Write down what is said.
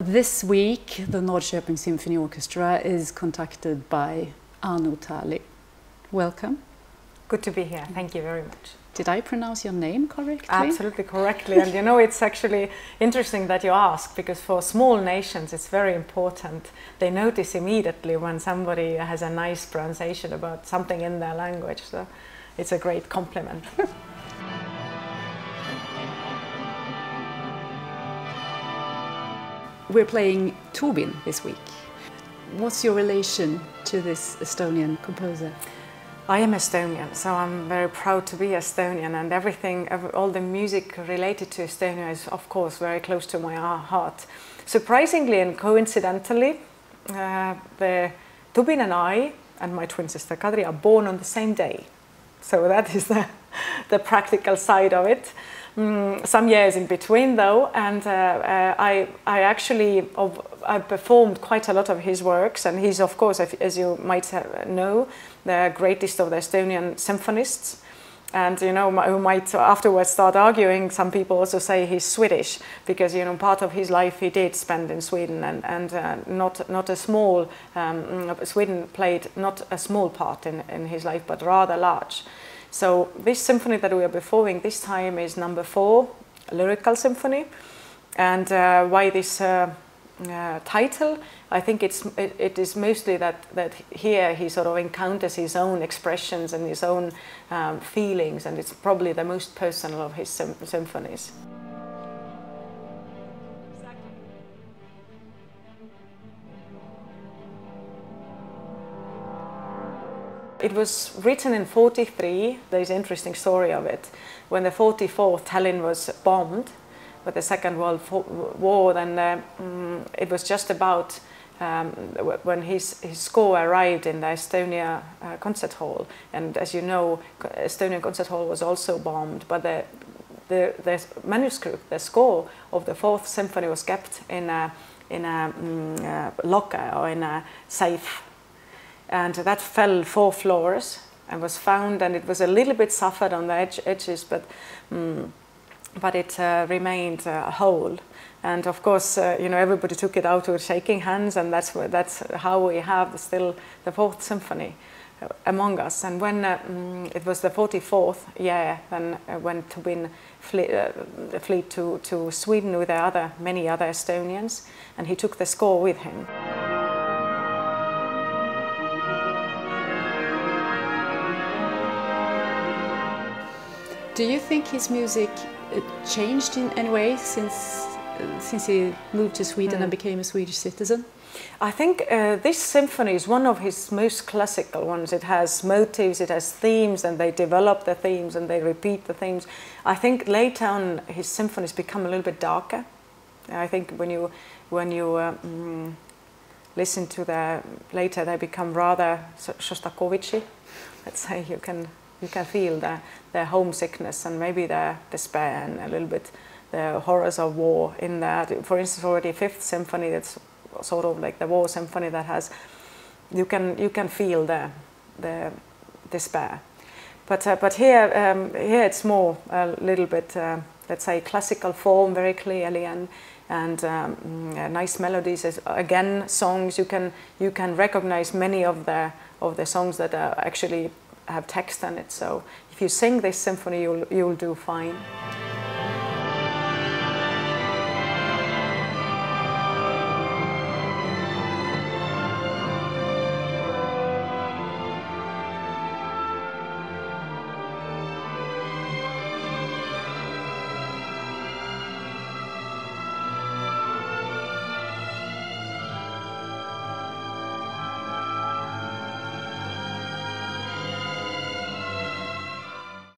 This week, the Norrköping Symphony Orchestra is conducted by Anu Tali. Welcome. Good to be here. Thank you very much. Did I pronounce your name correctly? Absolutely correctly. And you know, it's actually interesting that you ask, because for small nations it's very important. They notice immediately when somebody has a nice pronunciation about something in their language. So it's a great compliment. We're playing Tubin this week. What's your relation to this Estonian composer? I am Estonian, so I'm very proud to be Estonian, and all the music related to Estonia is of course very close to my heart. Surprisingly and coincidentally, the Tubin and I and my twin sister Kadri are born on the same day. So that is the practical side of it. Some years in between though, and I performed quite a lot of his works, and he's of course, as you might know, the greatest of the Estonian symphonists. And you know, who might afterwards start arguing, some people also say he's Swedish, because you know, part of his life he did spend in Sweden, and not a small, Sweden played not a small part in his life, but rather large. So this symphony that we are performing this time is number 4, Lyrical Symphony. And why this title? I think it is mostly that here he sort of encounters his own expressions and his own feelings, and it's probably the most personal of his symphonies. It was written in 1943. There is an interesting story of it. When the 1944 Tallinn was bombed with the Second World War, then it was just about when his score arrived in the Estonia concert hall. And as you know, Estonian concert hall was also bombed, but the manuscript, the score of the 4th symphony was kept in a locker or in a safe. And that fell 4 floors and was found, and it was a little bit suffered on the edges, but it remained whole. And of course, you know, everybody took it out with shaking hands, and that's how we have still the 4th symphony among us. And when it was the 44th year, then when Tubin fled to Sweden with many other Estonians, and he took the score with him. Do you think his music changed in any way since he moved to Sweden and became a Swedish citizen? I think this symphony is one of his most classical ones. It has motives, it has themes, and they develop the themes and they repeat the themes. I think later on his symphonies become a little bit darker. I think when you listen to later, they become rather Shostakovich-y. Let's say you can feel the homesickness and maybe the despair and a little bit the horrors of war in that. For instance, already 5th symphony, that's sort of like the war symphony that has, you can feel the despair. But here it's more a little bit, let's say, classical form very clearly, and nice melodies. Again, songs you can recognize many of the songs that actually have text on it. So if you sing this symphony, you'll do fine.